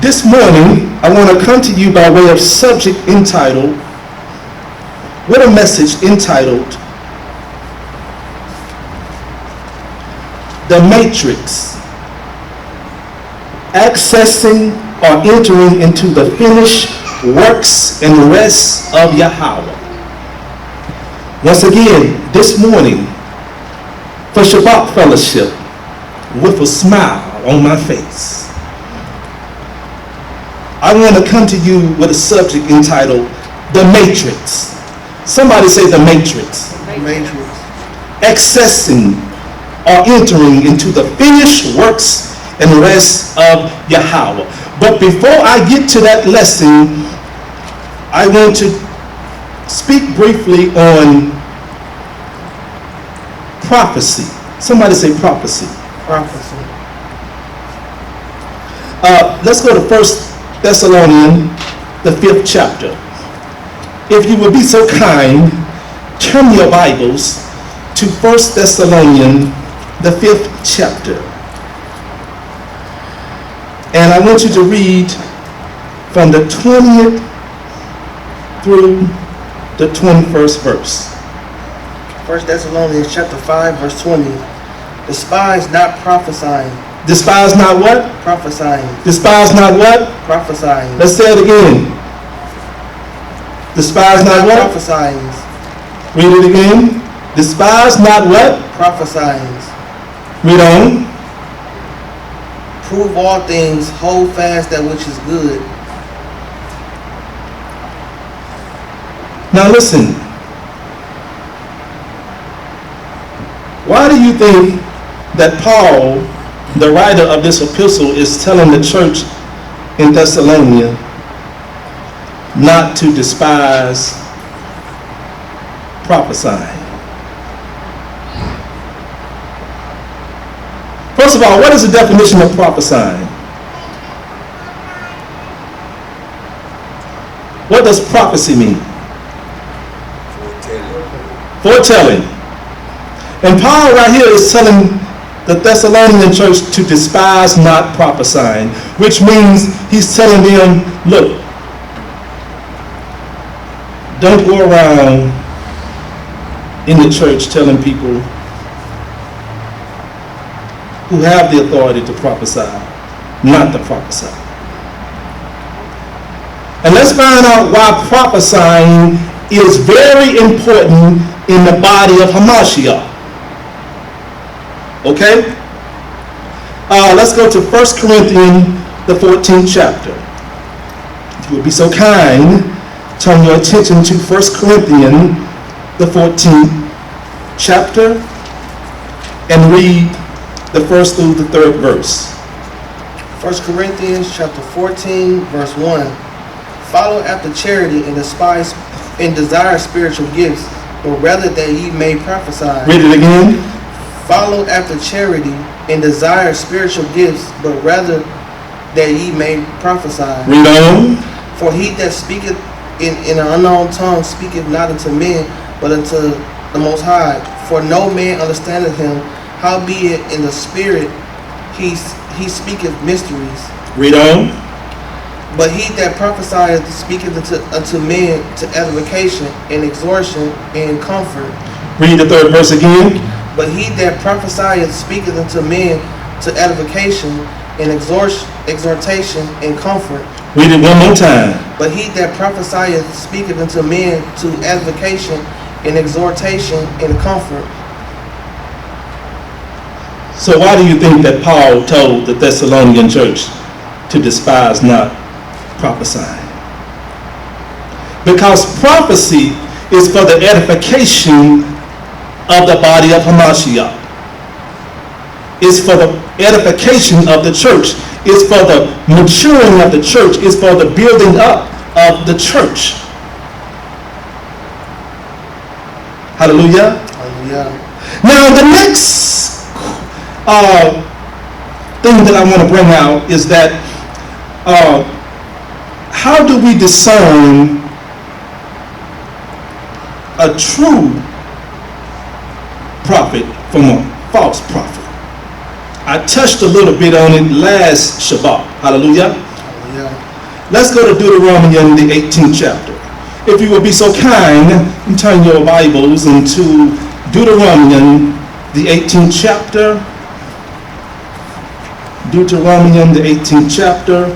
This morning, I want to come to you by way of subject entitled, with a message entitled, The Matrix, Accessing or Entering into the Finished Works and Rest of Yahweh. Once again, this morning, for Shabbat Fellowship, with a smile on my face, I want to come to you with a subject entitled, The Matrix. Somebody say The Matrix. Matrix. Accessing or entering into the finished works and rest of Yahweh. But before I get to that lesson, I want to speak briefly on prophecy. Somebody say prophecy. Prophecy. Let's go to 1 Thessalonians, the 5th chapter. If you would be so kind, turn your Bibles to 1 Thessalonians, the 5th chapter. And I want you to read from the 20th through the 21st verse. 1 Thessalonians chapter 5, verse 20. Despise not prophesying. Despise not what? Prophesying. Despise not what? Prophesying. Let's say it again. Despise not what? Prophesying. Read it again. Despise not what? Prophesying. Read on. Prove all things, hold fast that which is good. Now listen. Why do you think that Paul, the writer of this epistle, is telling the church in Thessalonica not to despise prophesying? First of all, what is the definition of prophesying? What does prophecy mean? Foretelling. And Paul right here is telling the Thessalonian church to despise not prophesying, which means he's telling them, look, don't go around in the church telling people who have the authority to prophesy not to prophesy. And let's find out why prophesying is very important in the body of Hamashiach. Okay? Let's go to 1 Corinthians, the 14th chapter. If you would be so kind, turn your attention to 1 Corinthians, the 14th chapter, and read the first through the third verse. 1 Corinthians chapter 14, verse 1. Follow after charity and despise and desire spiritual gifts, but rather that ye may prophesy. Read it again. Follow after charity and desire spiritual gifts, but rather that ye may prophesy. Read on. For he that speaketh in an unknown tongue speaketh not unto men, but unto the Most High. For no man understandeth him, howbeit in the spirit he speaketh mysteries. Read on. But he that prophesieth speaketh unto men to edification and exhortation and comfort. Read the third verse again. But he that prophesieth speaketh unto men to edification and exhortation and comfort. Read it one more time. But he that prophesieth speaketh unto men to edification and exhortation and comfort. So why do you think that Paul told the Thessalonian church to despise not prophesying? Because prophecy is for the edification of the body of Hamashiach. It's for the edification of the church. It's for the maturing of the church. It's for the building up of the church. Hallelujah. Hallelujah. Now the next thing that I want to bring out is that how do we discern a true prophet from a false prophet? I touched a little bit on it last Shabbat. Hallelujah. Let's go to Deuteronomy in the 18th chapter. If you will be so kind and turn your Bibles into Deuteronomy, the 18th chapter. Deuteronomy, the 18th chapter.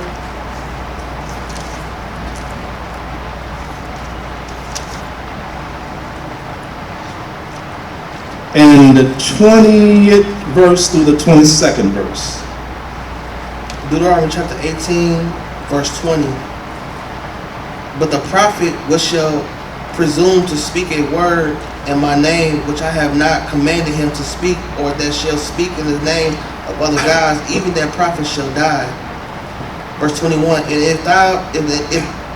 And the 20th verse through the 22nd verse. Deuteronomy chapter 18, verse 20. But the prophet which shall presume to speak a word in my name, which I have not commanded him to speak, or that shall speak in the name of other gods, even that prophet shall die. Verse 21. And if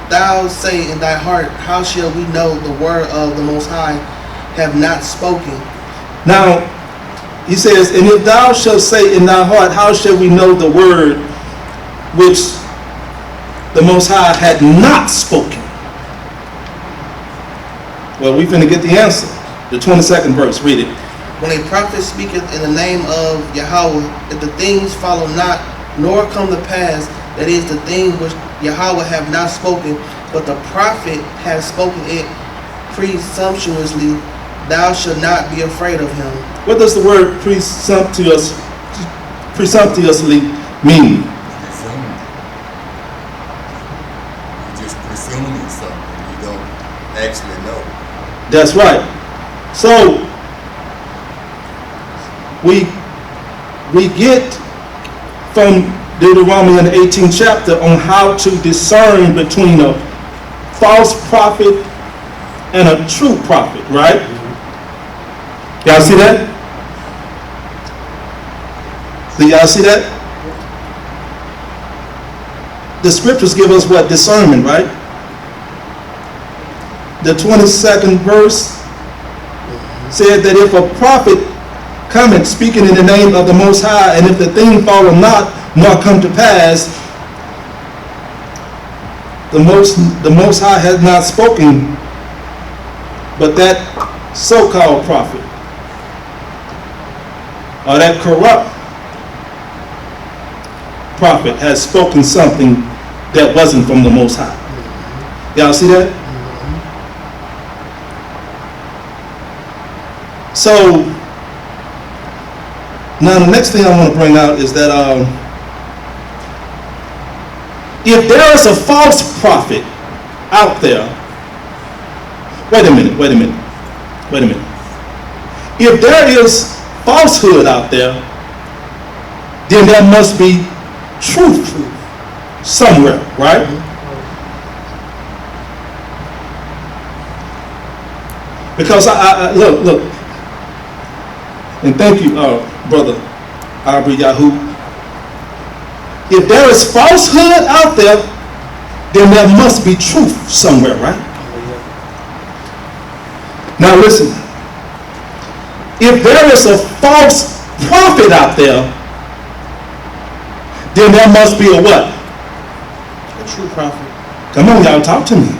thou say in thy heart, how shall we know the word of the Most High have not spoken? Now, he says, and if thou shalt say in thy heart, how shall we know the word which the Most High had not spoken? Well, we finna get the answer. The 22nd verse, read it. When a prophet speaketh in the name of Yahweh, if the things follow not, nor come to pass, that is the thing which Yahweh have not spoken, but the prophet has spoken it presumptuously, thou shalt not be afraid of him. What does the word presumptuously mean? Presuming. You're just presuming something you don't actually know. That's right. So we get from Deuteronomy in the 18th chapter on how to discern between a false prophet and a true prophet, right? Y'all see that? Do y'all see that? The scriptures give us what? Discernment, right? The 22nd verse said that if a prophet cometh speaking in the name of the Most High, and if the thing follow not, nor come to pass, the Most High has not spoken, but that so-called prophet, or that corrupt prophet has spoken something that wasn't from the Most High. Y'all see that? So, now the next thing I want to bring out is that if there is a false prophet out there, wait a minute. If there is falsehood out there, then there must be truth somewhere, right? Because I look, and thank you, Brother Aubrey Yahoo. If there is falsehood out there, then there must be truth somewhere, right? Now listen, if there is a false prophet out there, then there must be a what? A true prophet. Come on, y'all, talk to me.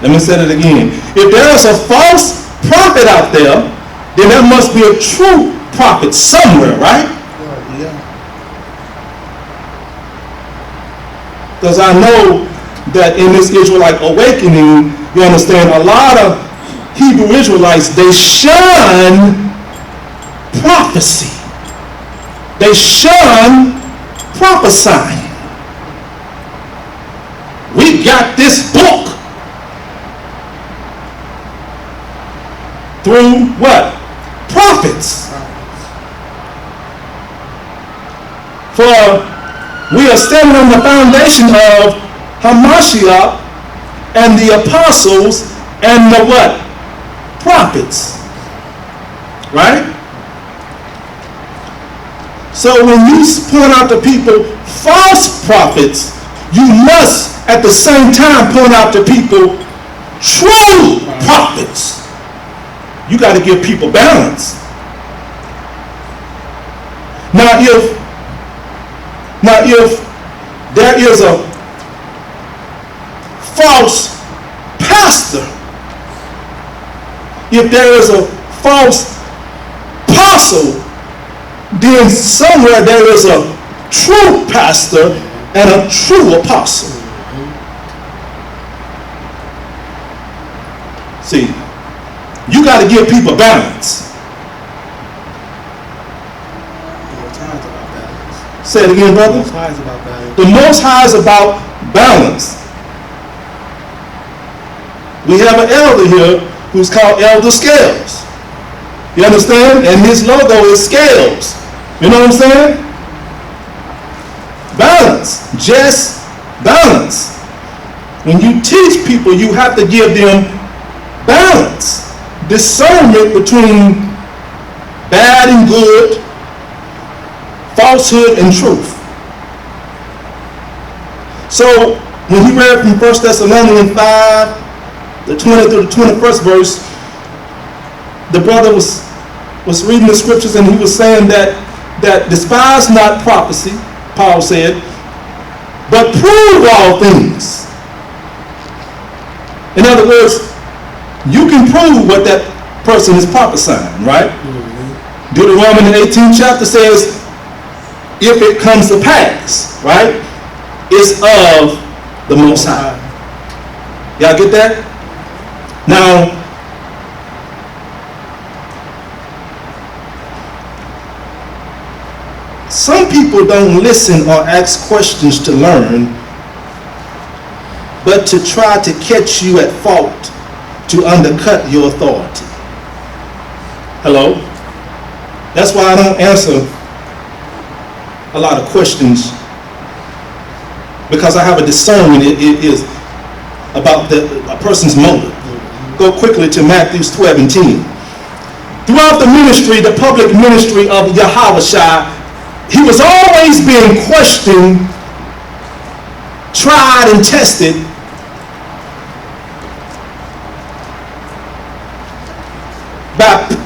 Let me say it again. If there is a false prophet out there, then there must be a true prophet somewhere, right? Yeah. Because I know that in this Israelite awakening, you understand, a lot of Hebrew Israelites, they shun prophecy. They shun prophesying. We got this book through what? Prophets. For we are standing on the foundation of Hamashiach and the apostles and the what? Prophets. Right? So when you point out to people false prophets, you must at the same time point out to people true prophets. You got to give people balance. Now if there is a false pastor, if there is a false apostle, then somewhere there is a true pastor and a true apostle. See, you got to give people balance. Say it again, brother. Most High is about balance. The Most High is about balance. We have an elder here who's called Elder Scales. You understand? And his logo is scales. You know what I'm saying? Balance. Just balance. When you teach people, you have to give them balance. Discernment between bad and good, falsehood and truth. So when he read from 1 Thessalonians 5, the 20th through the 21st verse, the brother was reading the scriptures and he was saying that despise not prophecy, Paul said, but prove all things. In other words, you can prove what that person is prophesying, right? Mm-hmm. Deuteronomy 18th chapter says, if it comes to pass, right, it's of the Most High. Y'all get that? Now, some people don't listen or ask questions to learn, but to try to catch you at fault to undercut your authority. Hello? That's why I don't answer a lot of questions, because I have a discernment it is about a person's motive. Go quickly to Matthew 12 and 10. Throughout the ministry, the public ministry of YAH'S, he was always being questioned, tried, and tested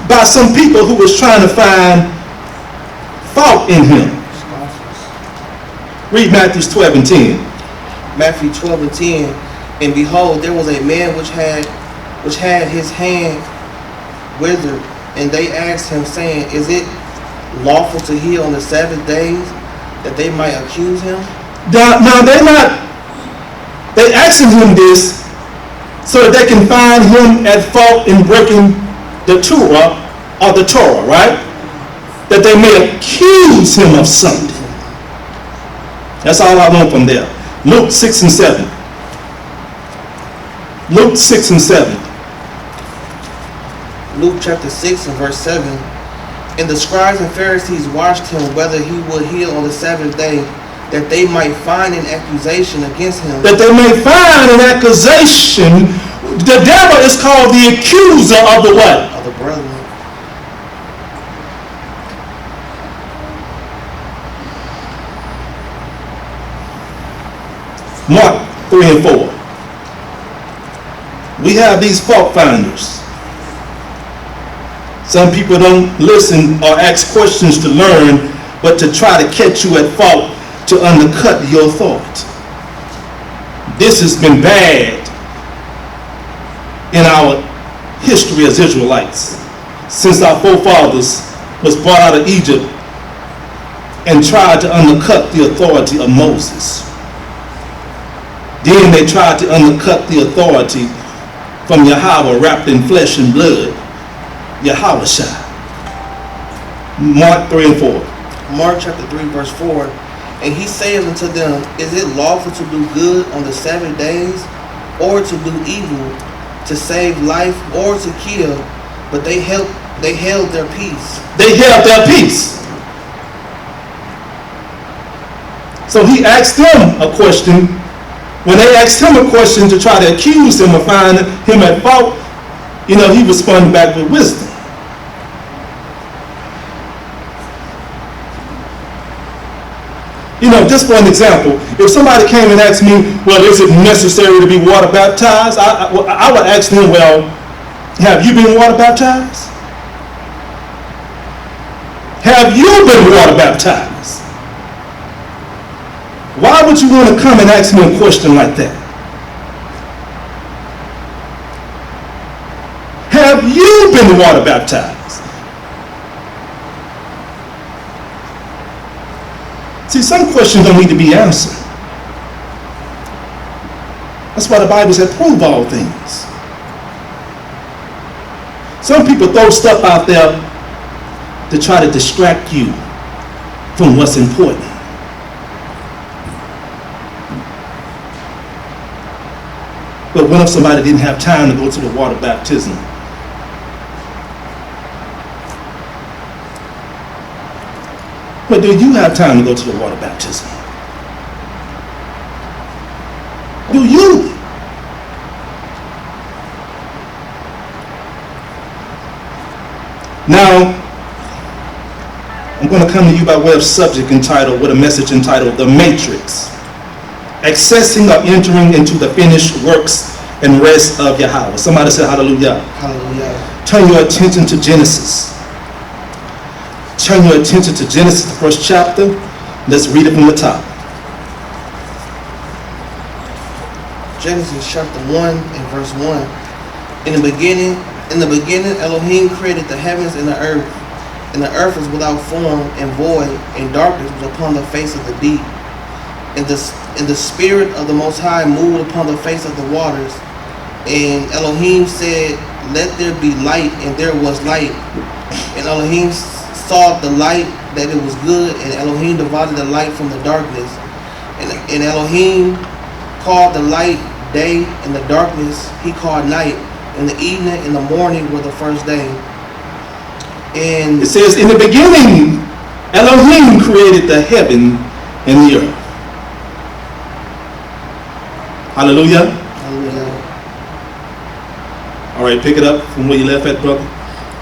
by some people who was trying to find fault in him. Read Matthew 12 and 10. Matthew 12 and 10. And behold, there was a man which had his hand withered, and they asked him, saying, is it lawful to heal on the Sabbath days, that they might accuse him? Now they asking him this so that they can find him at fault in breaking the Torah, right? That they may accuse him of something. That's all I want from there. Luke 6 and 7. Luke 6 and 7. Luke chapter 6 and verse 7. And the scribes and Pharisees watched him whether he would heal on the Sabbath day, that they might find an accusation against him. That they may find an accusation. The devil is called the accuser of the what? Of the brethren. Mark 3 and 4. We have these fault finders. Some people don't listen or ask questions to learn, but to try to catch you at fault to undercut your thought. This has been bad in our history as Israelites, since our forefathers was brought out of Egypt and tried to undercut the authority of Moses. Then they tried to undercut the authority from Yahweh wrapped in flesh and blood, YAH'S. Mark 3 and 4. Mark chapter 3 verse 4. And he saith unto them, is it lawful to do good on the Sabbath days, or to do evil, to save life, or to kill? But they held their peace. They held their peace. So he asked them a question. When they asked him a question to try to accuse him or find him at fault, he responded back with wisdom. Just for an example, if somebody came and asked me, well, is it necessary to be water baptized? I would ask them, well, have you been water baptized? Have you been water baptized? Why would you want to come and ask me a question like that? Have you been water baptized? See, some questions don't need to be answered. That's why the Bible said, prove all things. Some people throw stuff out there to try to distract you from what's important. But what if somebody didn't have time to go to the water baptism? But do you have time to go to the water baptism? Do you? Now, I'm going to come to you by way of subject entitled, with a message entitled, The Matrix. Accessing or entering into the finished works and rest of Yahweh. Somebody say hallelujah. Hallelujah. Turn your attention to Genesis. Turn your attention to Genesis, the first chapter. Let's read it from the top. Genesis chapter 1 and verse 1. In the beginning Elohim created the heavens and the earth. And the earth was without form and void, and darkness was upon the face of the deep. And the Spirit of the Most High moved upon the face of the waters. And Elohim said, let there be light, and there was light. And Elohim saw the light, that it was good, and Elohim divided the light from the darkness. And Elohim called the light day, and the darkness he called night. And the evening and the morning were the first day. And it says, in the beginning, Elohim created the heaven and the earth. Hallelujah. Hallelujah. All right, pick it up from where you left at, brother.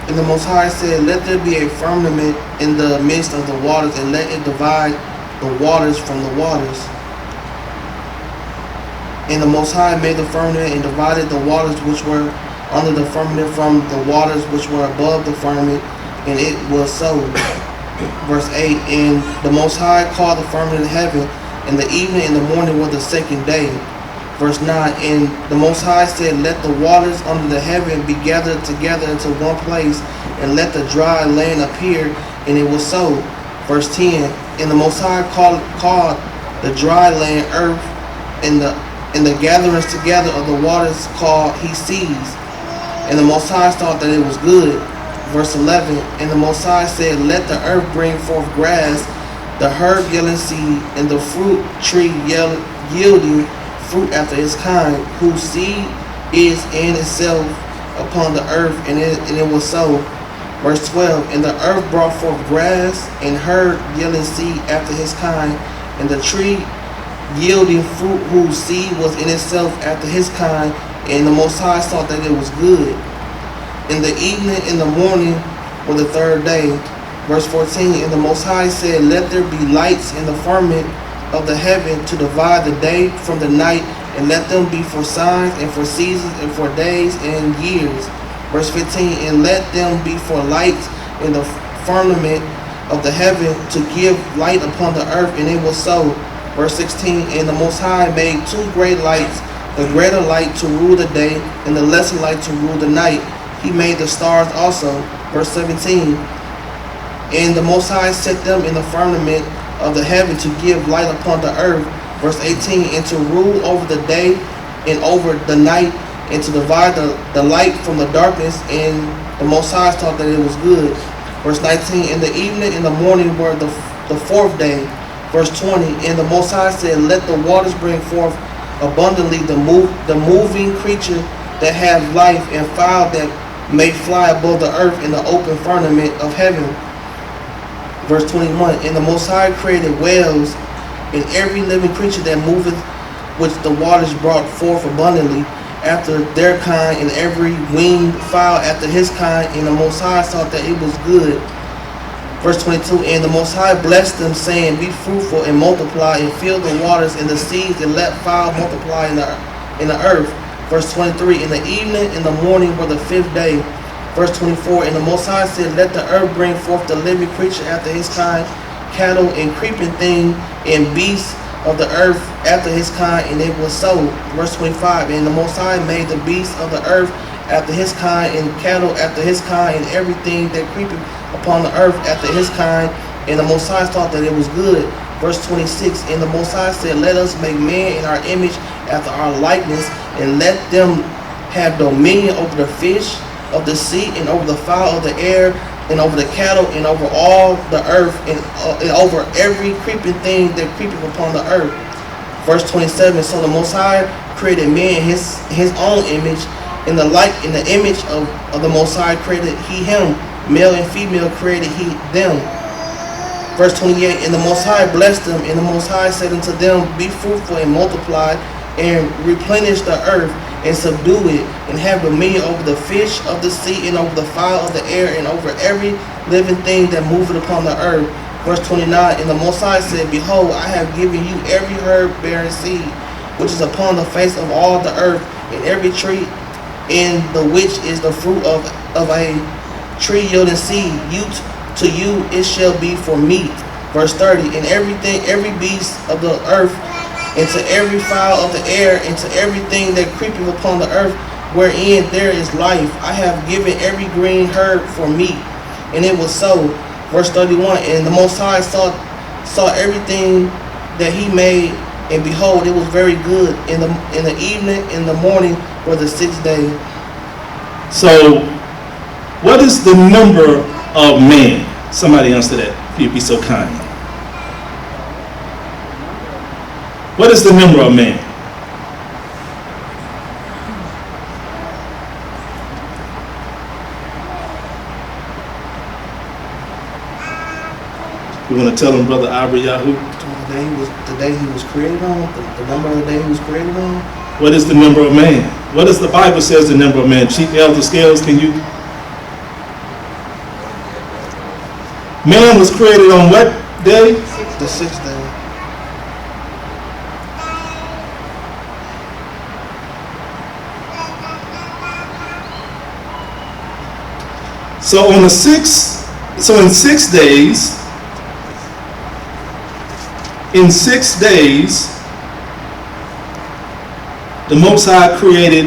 And the Most High said, let there be a firmament in the midst of the waters, and let it divide the waters from the waters. And the Most High made the firmament and divided the waters which were under the firmament from the waters which were above the firmament, and it was so. Verse 8, and the Most High called the firmament heaven, and the evening and the morning were the second day. Verse 9, and the Most High said, let the waters under the heaven be gathered together into one place, and let the dry land appear, and it was so. Verse 10, and the Most High called the dry land earth, and the gatherings together of the waters called he seas. And the Most High thought that it was good. Verse 11, and the Most High said, let the earth bring forth grass, the herb yielding seed, and the fruit tree yielding fruit after its kind, whose seed is in itself upon the earth, and it was so. Verse 12, and the earth brought forth grass and herb yielding seed after his kind, and the tree yielding fruit whose seed was in itself after his kind, and the Most High saw that it was good. In the evening and the morning were the third day. Verse 14, and the Most High said, let there be lights in the firmament of the heaven to divide the day from the night, and let them be for signs and for seasons and for days and years. Verse 15, and let them be for lights in the firmament of the heaven to give light upon the earth, and it was so. Verse 16, and the Most High made two great lights, the greater light to rule the day, and the lesser light to rule the night. He made the stars also. Verse 17, and the Most High set them in the firmament of the heaven to give light upon the earth. Verse 18, and to rule over the day and over the night, and to divide the light from the darkness. And the Most High thought that it was good. Verse 19, and the evening and the morning were the fourth day. Verse 20, and the Most High said, let the waters bring forth abundantly the moving creature that have life, and fowl that may fly above the earth in the open firmament of heaven. Verse 21, and the Most High created whales and every living creature that moveth, which the waters brought forth abundantly after their kind, and every winged fowl after his kind, and the Most High saw that it was good. Verse 22, and the Most High blessed them, saying, be fruitful and multiply, and fill the waters and the seas, and let fowl multiply in the earth. Verse 23, in the evening and the morning were the fifth day. Verse 24, and the Most High said, let the earth bring forth the living creature after his kind, cattle and creeping thing, and beasts of the earth after his kind, and it was so. Verse 25, and the Most High made the beasts of the earth after his kind, and cattle after his kind, and everything that creepeth upon the earth after his kind, and the Most High thought that it was good. Verse 26, and the Most High said, let us make man in our image after our likeness, and let them have dominion over the fish of the sea, and over the fowl of the air, and over the cattle, and over all the earth, and over every creeping thing that creepeth upon the earth. Verse 27, so the Most High created man in his own image, in the image of the Most High created he him, male and female created he them. Verse 28, and the Most High blessed them, and the Most High said unto them, be fruitful and multiply, and replenish the earth, and subdue it, and have dominion over the fish of the sea, and over the fowl of the air, and over every living thing that moveth upon the earth. Verse 29, and the Most High said, behold, I have given you every herb bearing seed, which is upon the face of all the earth, and every tree in the which is the fruit of a tree yielding seed. To you it shall be for meat. Verse 30, and every beast of the earth, and to every fowl of the air, and to everything that creepeth upon the earth, wherein there is life, I have given every green herb for meat. And it was so. Verse 31, and the Most High saw everything that he made, and behold, it was very good. In the evening, in the morning, were the 6th day. So, what is the number of man? Somebody answer that, if you'd be so kind. What is the number of man? You want to tell him, Brother Aubrey Yahoo? The day he was created on, the number of the day he was created on. What is the number of man? What does the Bible says the number of man? Chief Elder Scales, can you? Man was created on what day? The 6th day. So on the 6th, so in 6 days, the Most High created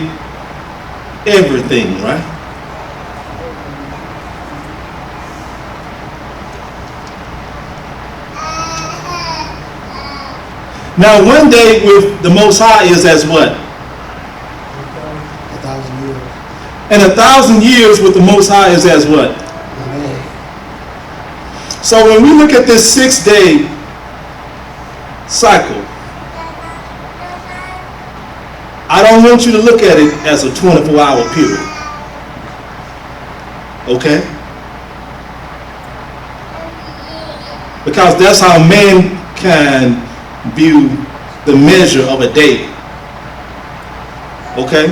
everything, right? Now, one day with the Most High is as what? 1,000 years. And 1,000 years with the Most High is as what? Amen. So when we look at this 6-day cycle, I don't want you to look at it as a 24-hour period. Okay? Because that's how mankind view the measure of a day. Okay?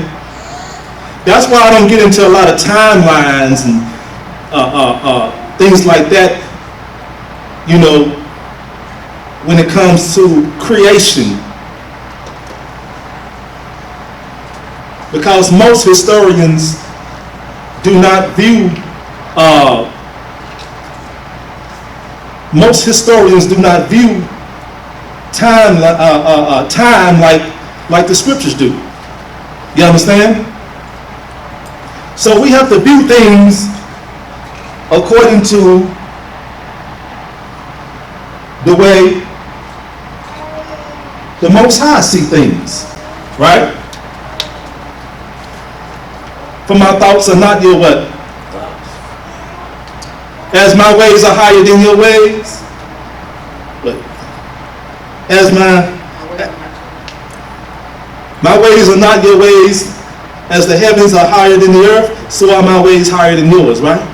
That's why I don't get into a lot of timelines and things like that, you know, when it comes to creation. Because most historians do not view time like the scriptures do. You understand? So we have to view things according to the way the Most High see things, right? For my thoughts are not your what? As my ways are higher than your ways. But as my ways are not your ways, as the heavens are higher than the earth, so are my ways higher than yours, right?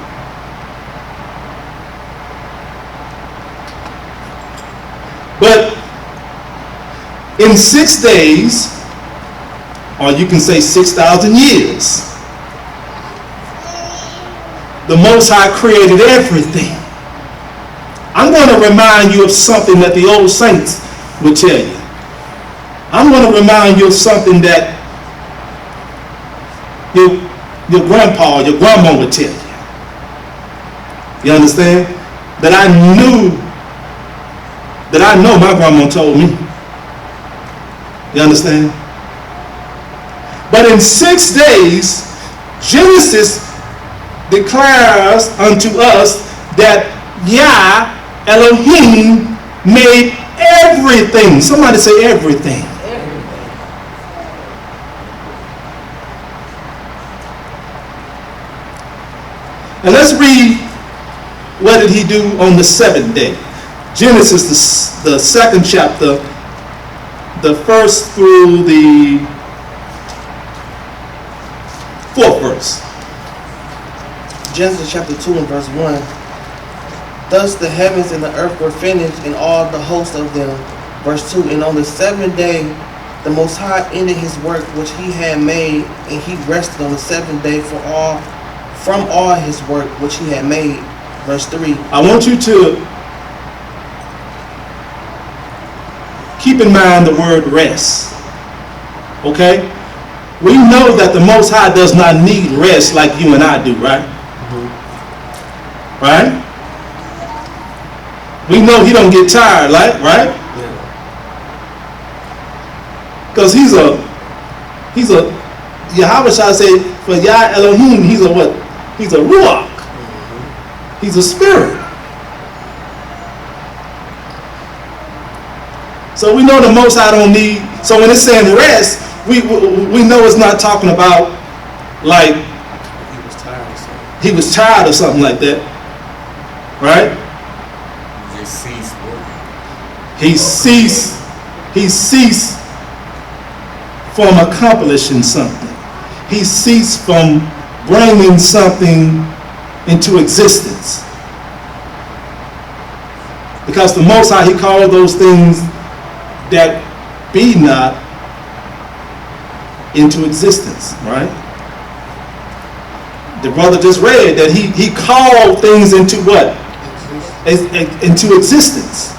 But in 6 days, or you can say 6,000 years, the Most High created everything. I'm going to remind you of something that the old saints would tell you. I'm going to remind you of something that your grandpa or your grandma would tell you. You understand? That I know my grandma told me. You understand? But in 6 days, Genesis declares unto us that Yah Elohim made everything. Somebody say everything. And let's read what did he do on the seventh day. Genesis, the second chapter, the first through the fourth verse. Genesis chapter 2 and verse 1. Thus the heavens and the earth were finished, and all the host of them. Verse 2. And on the seventh day the Most High ended his work which he had made, and he rested on the seventh day from all his work which he had made. Verse 3. I want you to keep in mind the word rest. Okay? We know that the Most High does not need rest like you and I do, right? Right? We know he don't get tired, right? Because he's a Yahweh shall say, for Yah Elohim, he's a what? He's a ruach. He's a spirit. So we know the Most High don't need. So when it's saying rest, we know it's not talking about like he was tired or something like that, right? Just cease working. He ceased from accomplishing something. He ceased from bringing something into existence. Because the Most High, he called those things that be not into existence, right? The brother just read that he called things into what? Into existence.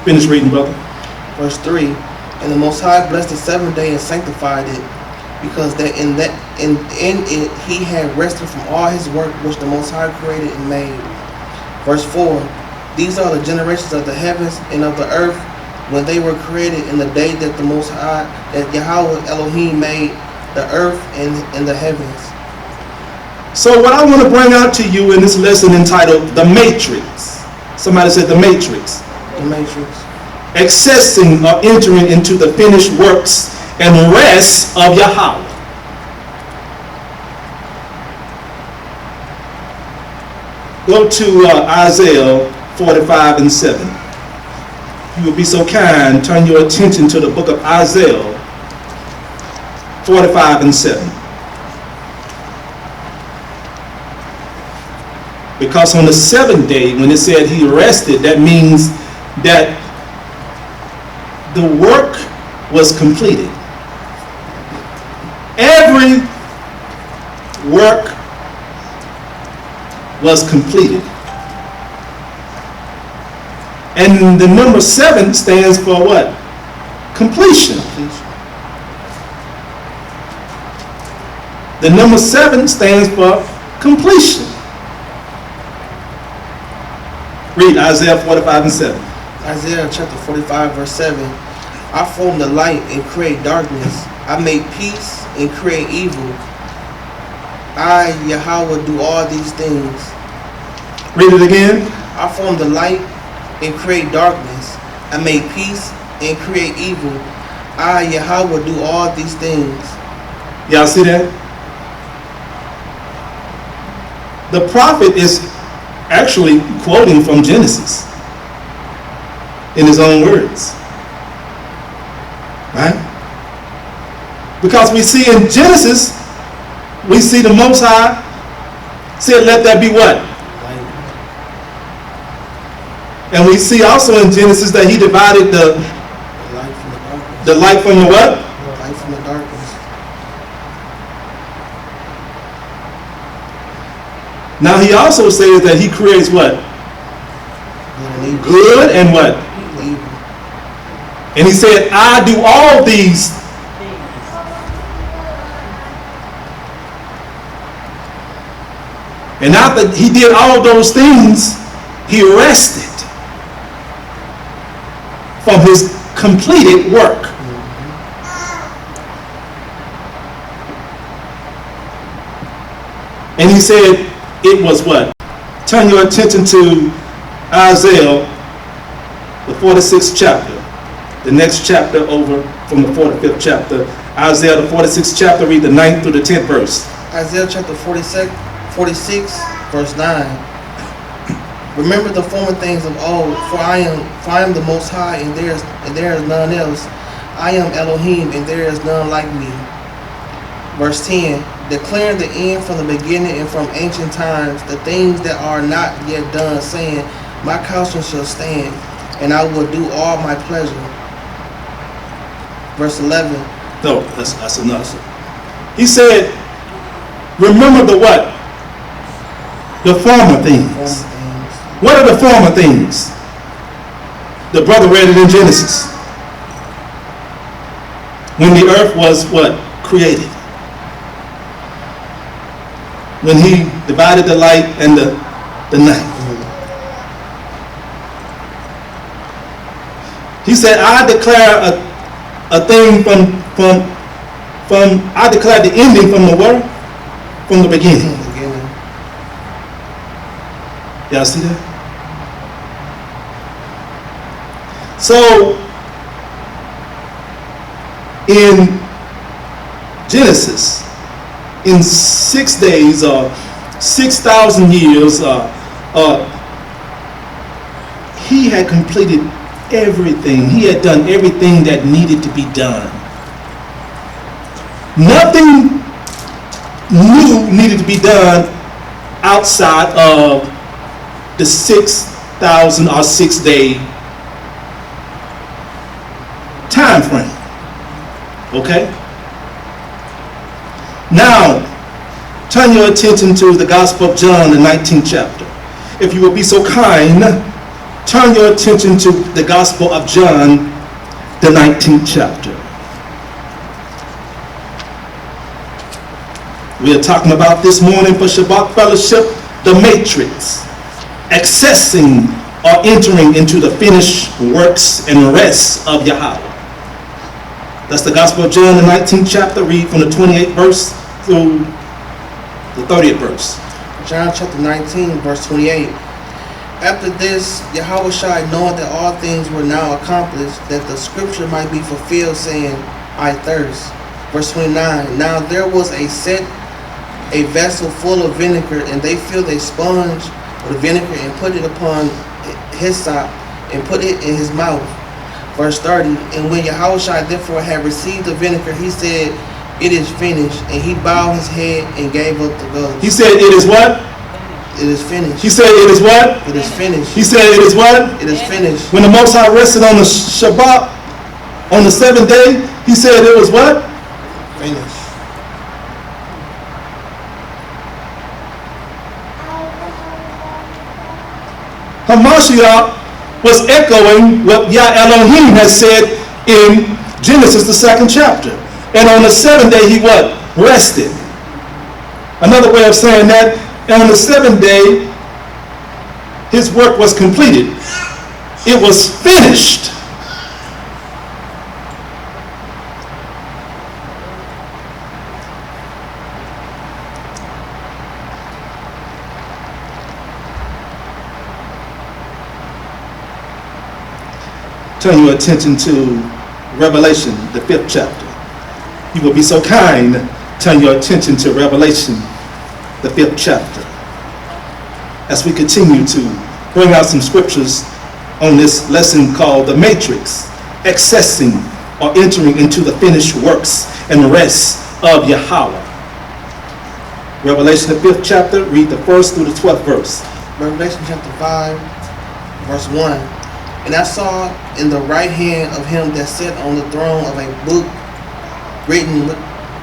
Finish reading, brother. Verse 3. And the Most High blessed the seventh day and sanctified it, because that in it he had rested from all his work which the Most High created and made. Verse 4. These are the generations of the heavens and of the earth when they were created in the day that the Most High, that Yahweh Elohim made the earth and the heavens. So what I want to bring out to you in this lesson entitled The Matrix. Somebody said The Matrix. The Matrix. Accessing or entering into the finished works and rest of Yahweh. Go to Isaiah 45 and 7. If you would be so kind, turn your attention to the book of Isaiah 45 and 7. Because on the seventh day, when it said he rested, that means that the work was completed. Every work was completed. And the number 7 stands for what? Completion. The number 7 stands for completion. Read Isaiah 45 and 7. Isaiah chapter 45 verse 7. I form the light and create darkness. I make peace and create evil. I, Yahweh, do all these things. Read it again. I form the light and create darkness. I make peace and create evil. I, Yahweh, do all these things. Y'all see that? The prophet is actually quoting from Genesis in his own words. Right? Because we see in Genesis, we see the Most High said, let there be what? And we see also in Genesis that he divided the light from the what? The light from the darkness. Now he also says that he creates what? Good and what? Evil. And he said, I do all these. And after he did all those things, he rested from his completed work. And he said, it was what? turn your attention to Isaiah, the 46th chapter. The next chapter over from the 45th chapter. Isaiah, the 46th chapter, read the 9th through the 10th verse. Isaiah chapter 46, verse 9. Remember the former things of old, for I am the Most High, and there is none else. I am Elohim, and there is none like me. Verse 10. Declaring the end from the beginning and from ancient times, the things that are not yet done, saying, my counsel shall stand, and I will do all my pleasure. Verse 11. No, that's enough. He said, remember the what? The former things. What are the former things? The brother read it in Genesis. When the earth was what? Created. When he divided the light and the night. He said, I declare a thing from I declare the ending from the word, from the beginning. Y'all see that? So in Genesis, in 6 days or 6,000 years, he had completed everything. He had done everything that needed to be done. Nothing new needed to be done outside of the 6,000 or 6 day time frame. Okay? Now, turn your attention to the Gospel of John, the 19th chapter. If you will be so kind, turn your attention to the Gospel of John, the 19th chapter. We are talking about this morning for Shabbat Fellowship, the matrix, accessing or entering into the finished works and rest of Yahweh. That's the Gospel of John, the 19th chapter. Read from the 28th verse through the 30th verse. John chapter 19, verse 28. After this, Yahushua, knowing that all things were now accomplished, that the scripture might be fulfilled, saying, I thirst. Verse 29. Now there was a vessel full of vinegar, and they filled a sponge with vinegar and put it upon hyssop and put it in his mouth. Verse 30. And when Yahushua therefore had received the vinegar, he said, it is finished. And he bowed his head and gave up the ghost. He said, it is what? It is finished. He said, it is what? It is finished. He said, it is what? It is finished. When the Most High rested on the Shabbat, on the 7th day, he said it was what? Finished. Hamashiach was echoing what YAH Elohim has said in Genesis, the 2nd chapter. And on the 7th day, he what? Rested. Another way of saying that, and on the 7th day, his work was completed. It was finished. Turn your attention to Revelation, the 5th chapter. You will be so kind, turn your attention to Revelation, the 5th chapter. As we continue to bring out some scriptures on this lesson called The Matrix, accessing or entering into the finished works and rest of Yahweh. Revelation, the 5th chapter, read the 1st through the 12th verse. Revelation chapter 5, verse 1. And I saw in the right hand of him that sat on the throne of a book written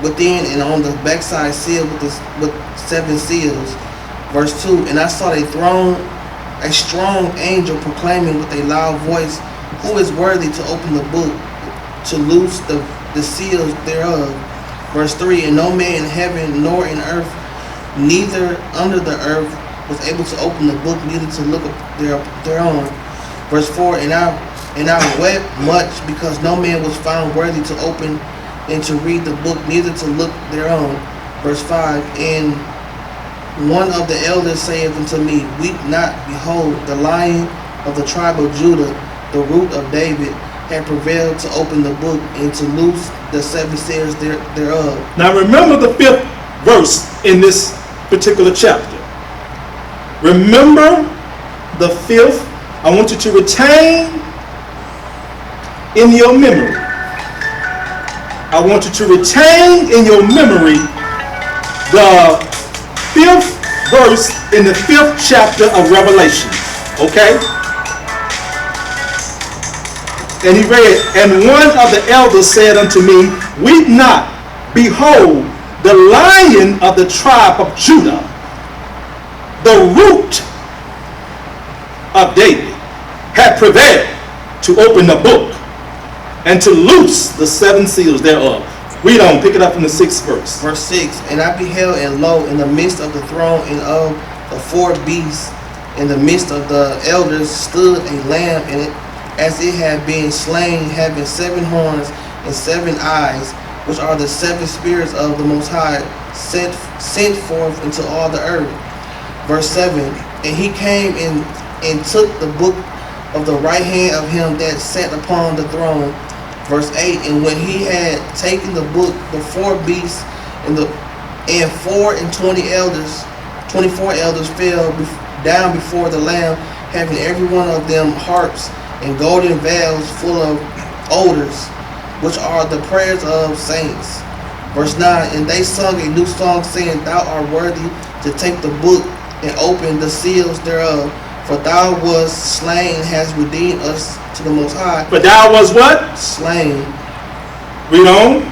within, and on the backside sealed with 7 seals. Verse 2. And I saw a strong angel proclaiming with a loud voice, who is worthy to open the book, to loose the seals thereof. Verse 3. And no man in heaven nor in earth, neither under the earth, was able to open the book, neither to look thereon. Verse 4. And I wept much, because no man was found worthy to open and to read the book, neither to look thereon. Verse 5. And One of the elders saith unto me, Weep not, behold, the Lion of the tribe of Judah, the root of David, had prevailed to open the book and to loose the seven seals thereof. Now remember the 5th verse in this particular chapter. Remember the 5th. I want you to retain in your memory. I want you to retain in your memory the 5th verse in the 5th chapter of Revelation. Okay? And he read, and one of the elders said unto me, Weep not, behold, the Lion of the tribe of Judah, the root of David, had prevailed to open the book and to loose the seven seals thereof. Read on, pick it up from the 6th verse. Verse 6, And I beheld, and lo, in the midst of the throne and of the 4 beasts, in the midst of the elders stood a lamb, and as it had been slain, having 7 horns and 7 eyes, which are the 7 spirits of the Most High, sent forth into all the earth. Verse 7, And he came and took the book of the right hand of him that sat upon the throne. Verse 8, And when he had taken the book, the 4 beasts and 24 elders fell down before the Lamb, having every one of them harps and golden vials full of odors, which are the prayers of saints. Verse 9, And they sung a new song, saying, Thou art worthy to take the book and open the seals thereof. For thou wast slain and hast redeemed us to the Most High. But thou was what? Slain. Read on.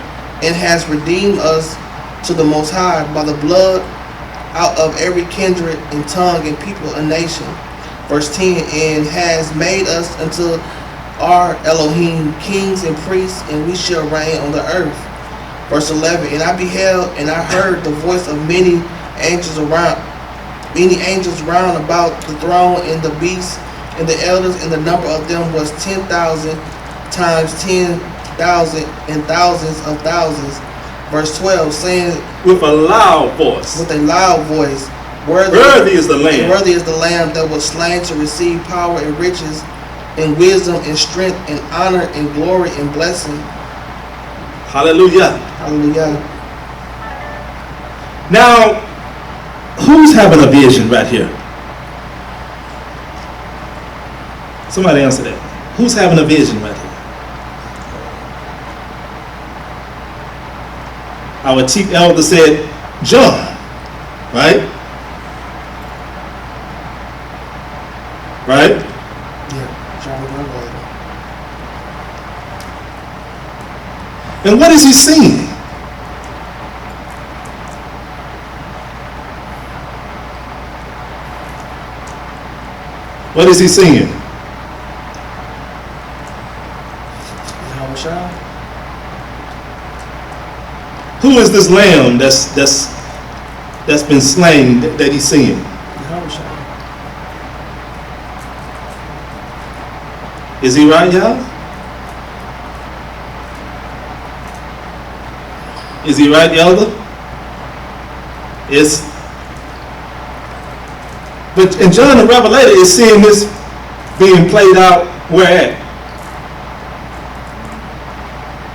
And hast redeemed us to the Most High by the blood out of every kindred and tongue and people and nation. Verse 10, And has made us unto our Elohim kings and priests, and we shall reign on the earth. Verse 11, And I beheld, and I heard the voice of many angels round about the throne and the beasts and the elders, and the number of them was 10,000 times 10,000 and thousands of thousands. Verse 12, saying with a loud voice, worthy is the Lamb. Worthy is the Lamb that was slain to receive power and riches and wisdom and strength and honor and glory and blessing. Hallelujah. Hallelujah. Now, who's having a vision right here? Somebody answer that. Who's having a vision right here? Our chief elder said, John, right? Right? Yeah, John the Revelator. And what is he seeing? What is he seeing? Who is this lamb that's been slain that he's seeing? Is he right, y'all? Is he right, elder? It's but and John the Revelator is seeing this being played out where at?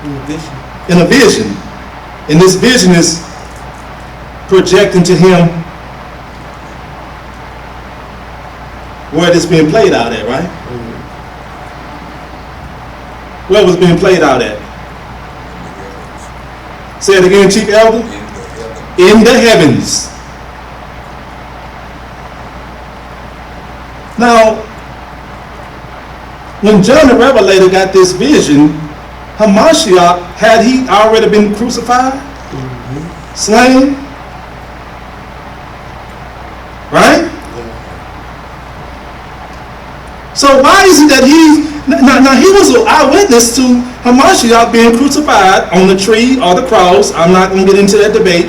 In a vision. In a vision. And this vision is projecting to him where it's being played out at, right? Mm-hmm. Where was it being played out at? Say it again, Chief Elder. In the heavens. Now, when John the Revelator got this vision, Hamashiach, had he already been crucified? Mm-hmm. Slain? Right? Yeah. So why is it that now he was an eyewitness to Hamashiach being crucified on the tree or the cross? I'm not going to get into that debate.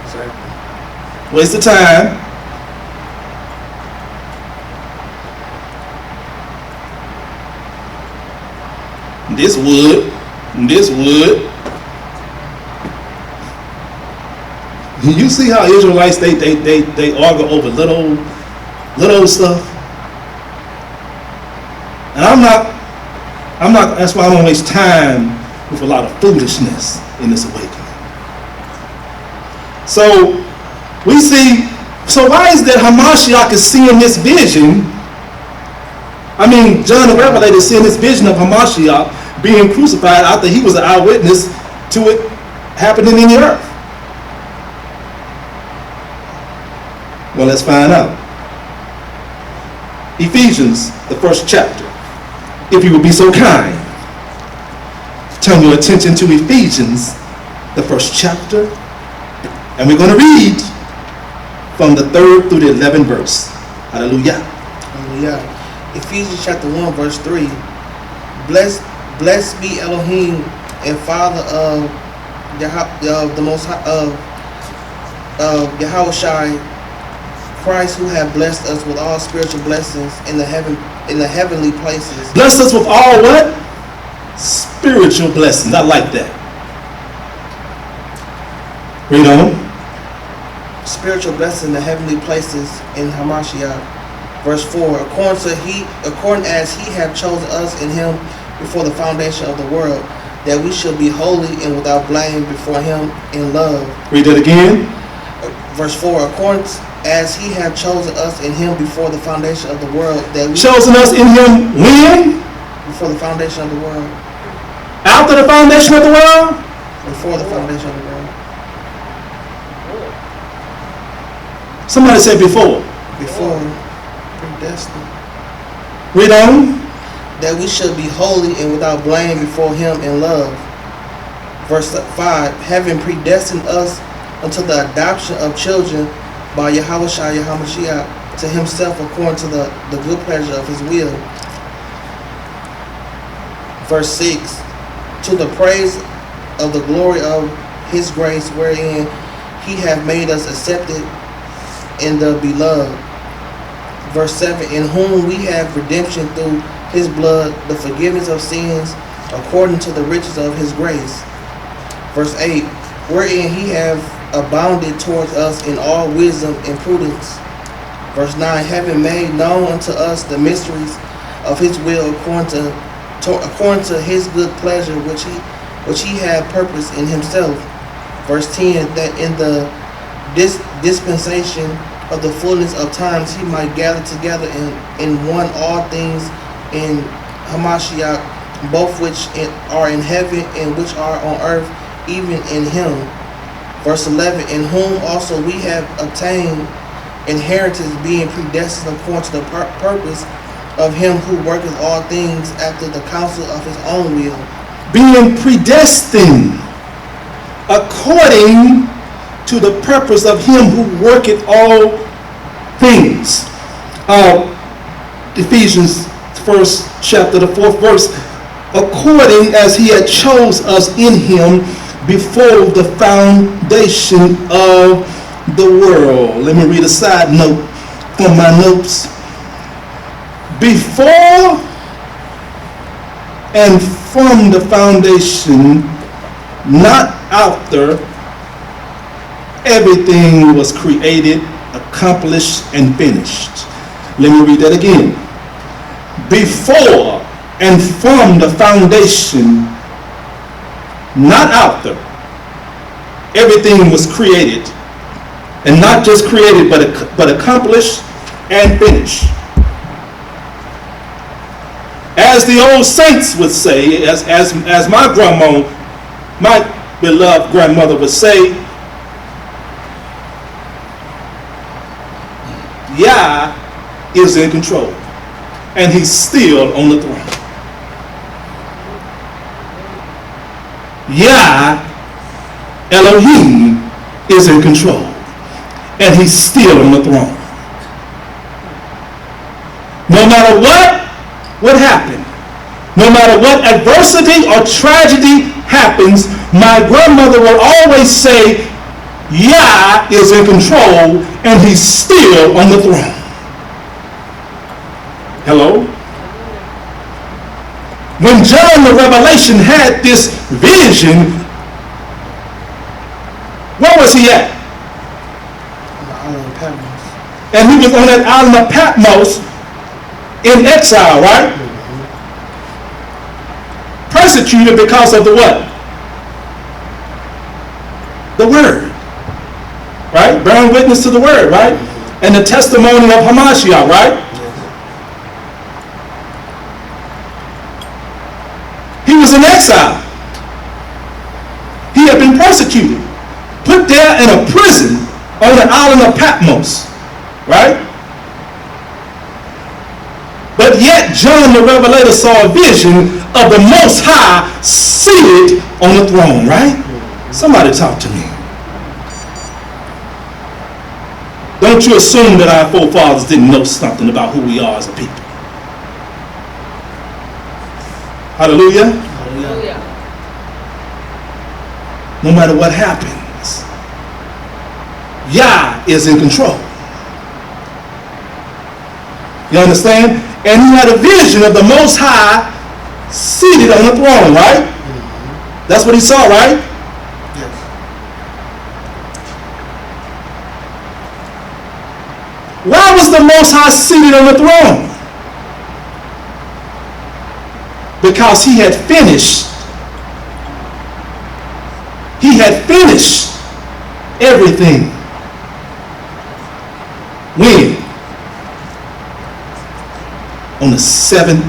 Exactly. Waste of time. This wood. You see how Israelites, they argue over little stuff? And I'm not, that's why I don't waste time with a lot of foolishness in this awakening. So, we see, so why is that Hamashiach is seeing this vision? I mean, John the Revelator is seeing this vision of Hamashiach being crucified after he was an eyewitness to it happening in the earth. Well, let's find out. Ephesians, the 1st chapter. If you would be so kind, turn your attention to Ephesians, the 1st chapter, and we're going to read from the 3rd through the 11th verse. Hallelujah. Hallelujah. Ephesians chapter 1, verse 3. Blessed be Elohim and Father of the Most High, of Yahushua Christ, who have blessed us with all spiritual blessings in the heavenly places. Blessed us with all what? Spiritual blessings. I like that. Read on. Spiritual blessings in the heavenly places in Hamashiach. Verse 4. According as he have chosen us in him before the foundation of the world, that we should be holy and without blame before him in love. Read that again. Verse 4. According as he have chosen us in him before the foundation of the world, that we chosen us in him when? Before the foundation of the world. After the foundation of the world? Before the foundation of the world. Somebody said before. Before. Predestined. Read on. That we should be holy and without blame before him in love. Verse 5. Having predestined us unto the adoption of children by Yahushua Yahamashiach to himself according to the good pleasure of his will. Verse 6. To the praise of the glory of his grace, wherein he hath made us accepted in the beloved. Verse 7. In whom we have redemption through his blood, the forgiveness of sins, according to the riches of his grace. Verse 8. Wherein he hath abounded towards us in all wisdom and prudence. Verse 9. Having made known unto us the mysteries of his will according to his good pleasure, which he had purposed in himself. Verse 10. That in the dispensation of the fullness of times he might gather together in one all things in Hamashiach, both which are in heaven and which are on earth, even in him. Verse 11. In whom also we have obtained inheritance, being predestined according to the purpose of him who worketh all things after the counsel of his own will. Being predestined according to the purpose of him who worketh all things. Ephesians 1st chapter, the 4th verse. According as he had chose us in him before the foundation of the world. Let me read a side note from my notes. Before and from the foundation, not after, everything was created, accomplished, and finished. Let me read that again. Before and from the foundation, not after, everything was created, and not just created, but accomplished and finished. As the old saints would say, as my grandma, my beloved grandmother would say, YAH is in control, and he's still on the throne. YAH, Elohim, is in control, and he's still on the throne. No matter what happened, no matter what adversity or tragedy happens, my grandmother will always say, YAH is in control, and he's still on the throne. Hello? When John the Revelation had this vision, where was he at? Patmos. And he was on that island of Patmos in exile, right? Persecuted because of the what? The word. Right? Bearing witness to the word, right? And the testimony of Hamashiach, right? He was in exile. He had been persecuted, put there in a prison on the island of Patmos, right? But yet John the Revelator saw a vision of the Most High seated on the throne, right? Somebody talk to me. Don't you assume that our forefathers didn't know something about who we are as a people. Hallelujah. Hallelujah. No matter what happens, Yah is in control. You understand? And he had a vision of the Most High seated on the throne, right? That's what he saw, right? Yes. Why was the Most High seated on the throne? Because he had finished. He had finished everything. When? On the seventh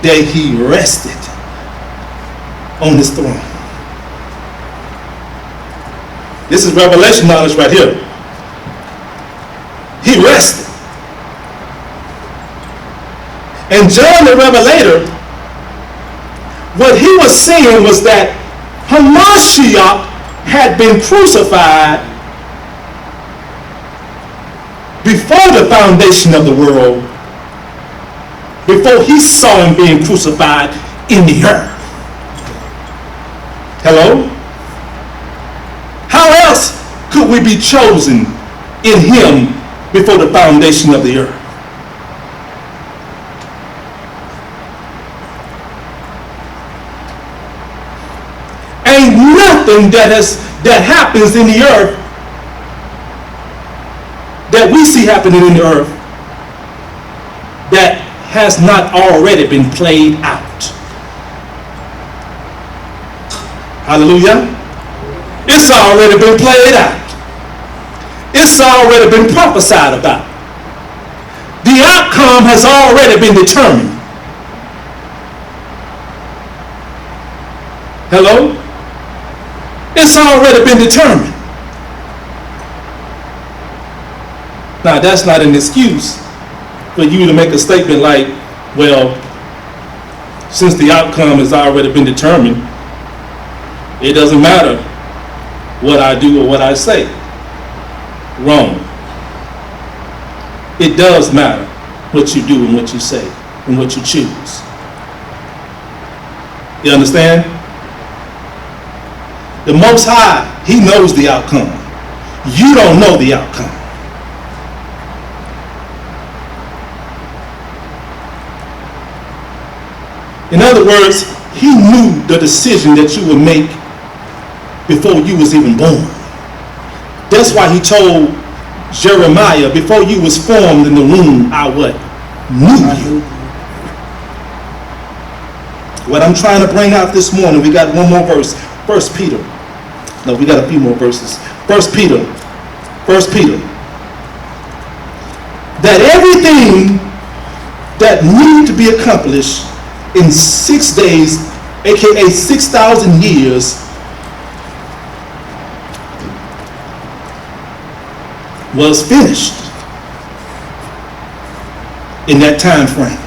day he rested on his throne. This is revelation knowledge right here. He rested. And John the Revelator, what he was seeing was that Hamashiach had been crucified before the foundation of the world, before he saw him being crucified in the earth. Hello? How else could we be chosen in him before the foundation of the earth? Ain't nothing that happens in the earth that we see happening in the earth that has not already been played out. Hallelujah. It's already been played out. It's already been prophesied about. The outcome has already been determined. Hello? It's already been determined. Now, that's not an excuse for you to make a statement like, well, since the outcome has already been determined, it doesn't matter what I do or what I say. Wrong. It does matter what you do and what you say and what you choose. You understand? The Most High, he knows the outcome. You don't know the outcome. In other words, he knew the decision that you would make before you was even born. That's why he told Jeremiah, before you was formed in the womb, I what? Knew you. What I'm trying to bring out this morning, we got one more verse. 1 Peter. No, we got a few more verses. 1 Peter. That everything that needs to be accomplished in 6 days, aka 6,000 years, was finished in that time frame.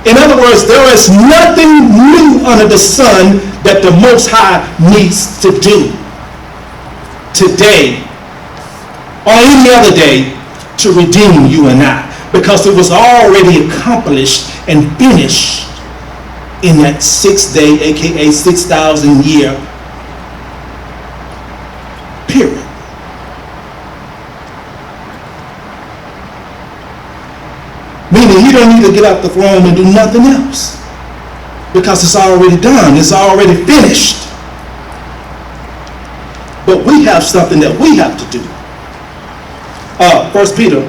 In other words, there is nothing new under the sun that the Most High needs to do today or any other day to redeem you and I, because it was already accomplished and finished in that 6 day, aka 6,000 year period. Meaning you don't need to get off the throne and do nothing else, because it's already done. It's already finished. But we have something that we have to do. 1 Peter,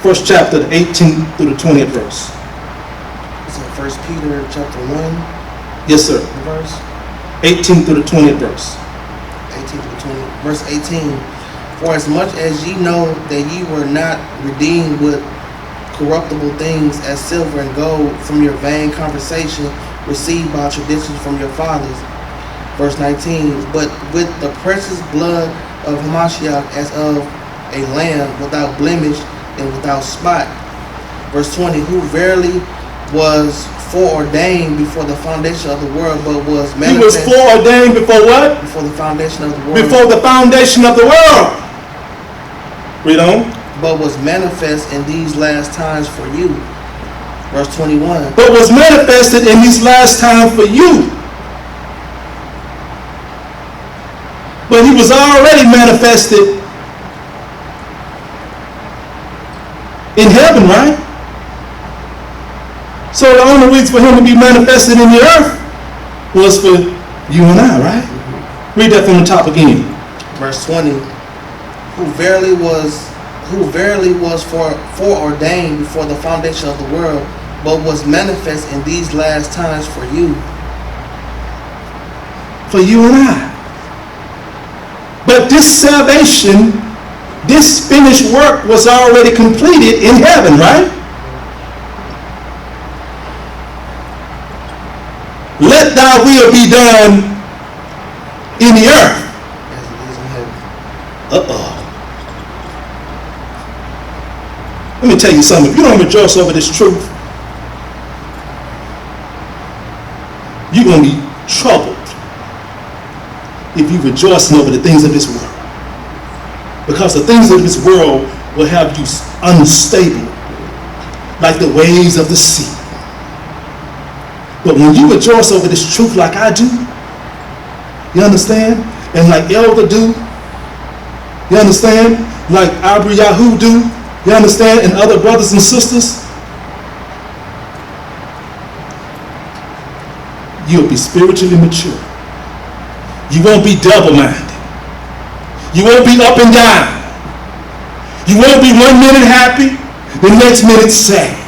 first chapter, the 18th through the 20th verse. Is it 1 Peter chapter 1, Yes, sir. verse 18th through the 20th verse. 18 to 20? Verse 18. For as much as ye know that ye were not redeemed with corruptible things as silver and gold from your vain conversation received by tradition from your fathers. Verse 19. But with the precious blood of Hamashiach as of a lamb without blemish and without spot. Verse 20. Who verily was foreordained before the foundation of the world, but was He was manifest foreordained before what? before the foundation of the world. Before the foundation of the world. Read on. But was manifest in these last times for you. Verse 21. But was manifested in these last times for you. But he was already manifested in heaven, right? So the only reason for him to be manifested in the earth was for you and I, right? Read that from the top again. Verse 20. Who verily was foreordained before the foundation of the world, but was manifest in these last times for you. For you and I. But this salvation, this finished work was already completed in heaven, right? Let thy will be done in the earth. As it is in heaven. Uh-oh. Let me tell you something. If you don't rejoice over this truth, you're going to be troubled if you rejoicing over the things of this world. Because the things of this world will have you unstable, like the waves of the sea. But when you rejoice over this truth like I do, you understand? And like Elder do, you understand? Like Yahu do, you understand? And other brothers and sisters, you'll be spiritually mature. You won't be double-minded. You won't be up and down. You won't be 1 minute happy, the next minute sad.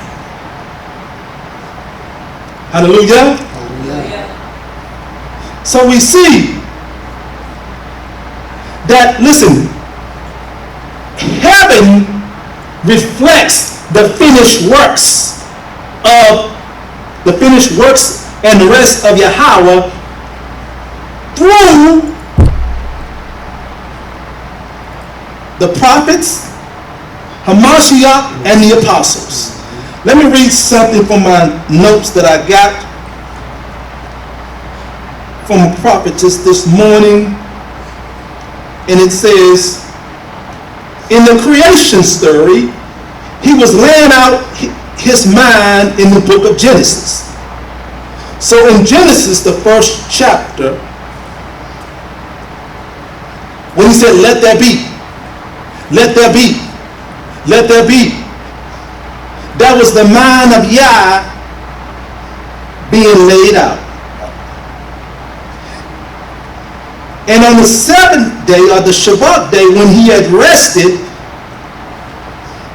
Hallelujah. Hallelujah. So we see that, listen, heaven reflects the finished works and the rest of Yahweh through the prophets, Hamashiach, and the apostles. Let me read something from my notes that I got from a prophetess this morning. And it says, in the creation story, he was laying out his mind in the book of Genesis. So in Genesis, the first chapter, when he said, let there be, let there be, let there be, that was the mind of Yah being laid out. And on the seventh day, or the Shabbat day, when he had rested,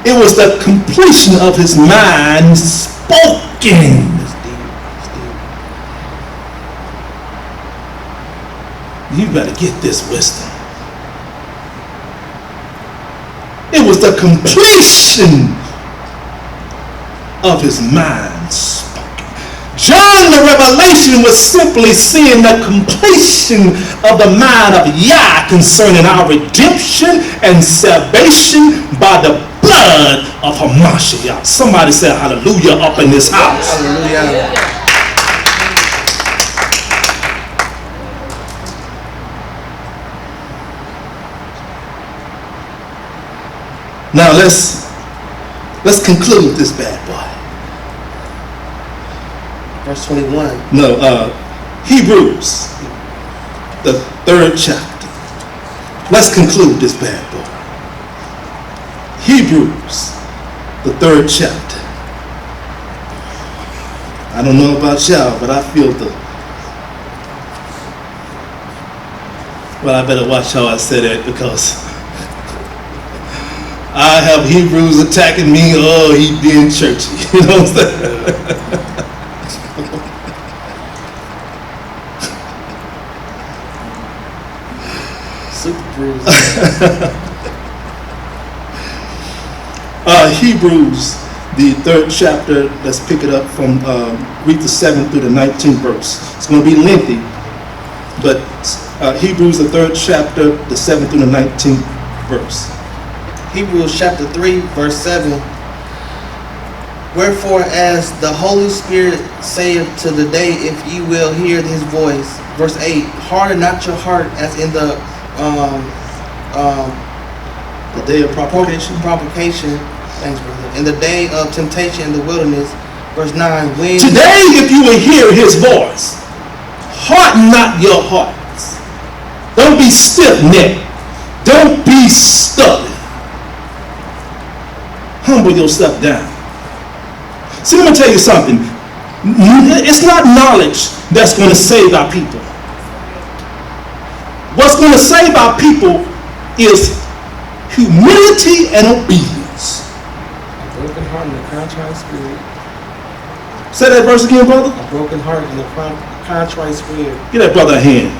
it was the completion of his mind spoken. You better get this wisdom. It was the completion of his mind spoken. John the Revelation was simply seeing the completion of the mind of Yah concerning our redemption and salvation by the blood of Hamashiach. Somebody say hallelujah up in this house. Hallelujah. Now let's conclude this bad boy. Verse 21. No, Hebrews, the 3rd chapter. Let's conclude this bad boy. Hebrews, the 3rd chapter. I don't know about y'all, but I feel well, I better watch how I say that, because I have Hebrews attacking me. Oh, he being churchy. You know what I'm saying? Super bruise. Hebrews, the 3rd chapter. Let's pick it up from read the 7th through the 19th verse. It's going to be lengthy, but Hebrews, the 3rd chapter, the 7th through the 19th verse. Hebrews chapter 3, verse 7. Wherefore, as the Holy Spirit saith to the day, if ye will hear his voice. Verse 8. Harden not your heart as in the day of provocation. Thanks, brother. In the day of temptation in the wilderness. Verse 9. When Today, if you will hear his voice, harden not your hearts. Don't be stiff-necked. Don't be stubborn. Humble yourself down. See, let me tell you something. It's not knowledge that's going to save our people. What's going to save our people is humility and obedience. a broken heart and a contrite spirit. Say that verse again, brother. A broken heart and a contrite spirit. Give that brother a hand.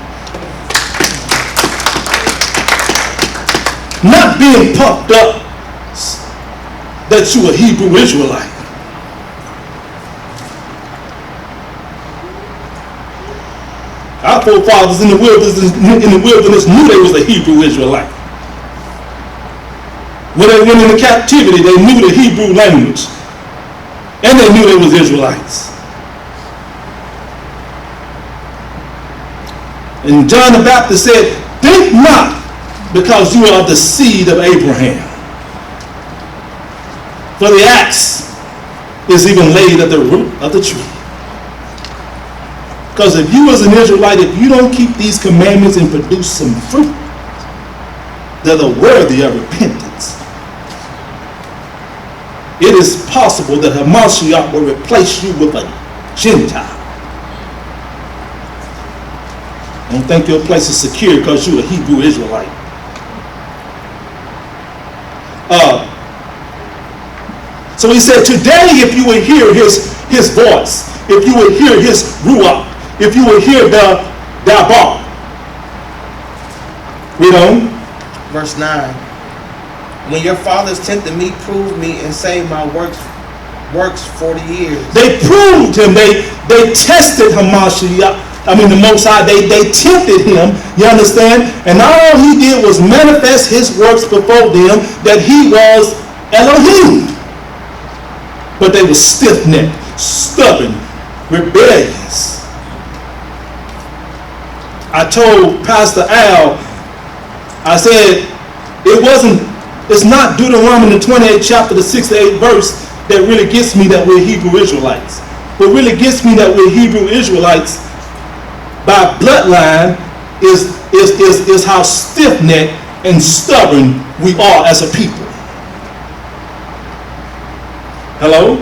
Not being puffed up that you a Hebrew Israelite. Our forefathers in the wilderness knew they was a Hebrew Israelite. When they went into captivity, they knew the Hebrew language. And they knew they was Israelites. And John the Baptist said, think not because you are the seed of Abraham. For the axe is even laid at the root of the tree. Because if you as an Israelite, if you don't keep these commandments and produce some fruit that are worthy of repentance, it is possible that Hamashiach will replace you with a Gentile. Don't think your place is secure because you're a Hebrew Israelite. So he said, today if you will hear his voice, if you will hear his ruach, if you will hear the bar. Read on. Verse 9. When your fathers tempted me, proved me, and saved my works 40 years. They proved him. They tested Hamashiach. The Most High. They tempted him. You understand? And all he did was manifest his works before them that he was Elohim. But they were stiff-necked, stubborn, rebellious. I told Pastor Al, I said, it's not Deuteronomy the 28th chapter, the 6th to 8th verse that really gets me that we're Hebrew Israelites. What really gets me that we're Hebrew Israelites by bloodline is how stiff-necked and stubborn we are as a people. Hello?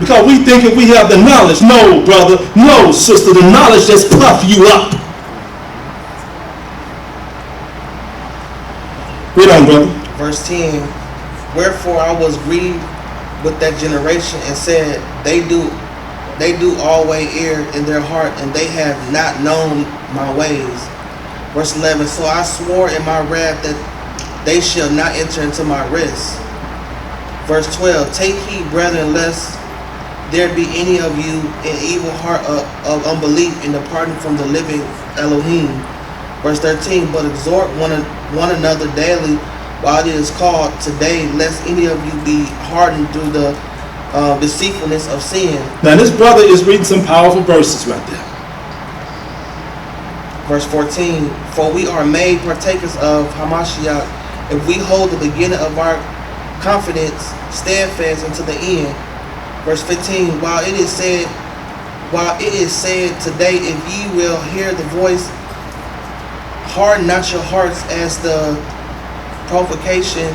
Because we think if we have the knowledge, no brother, no sister, the knowledge just puff you up. Read on, brother. Verse 10. Wherefore I was grieved with that generation and said, they do always err in their heart, and they have not known my ways. Verse 11. So I swore in my wrath that they shall not enter into my rest. Verse 12. Take heed, brethren, lest there be any of you an evil heart of unbelief in departing from the living Elohim. Verse 13. But exhort one another daily while it is called today, lest any of you be hardened through the deceitfulness of sin. Now this brother is reading some powerful verses right there. Verse 14. For we are made partakers of Hamashiach, if we hold the beginning of our confidence steadfast unto the end. Verse 15. While it is said today, if ye will hear the voice, harden not your hearts as the provocation.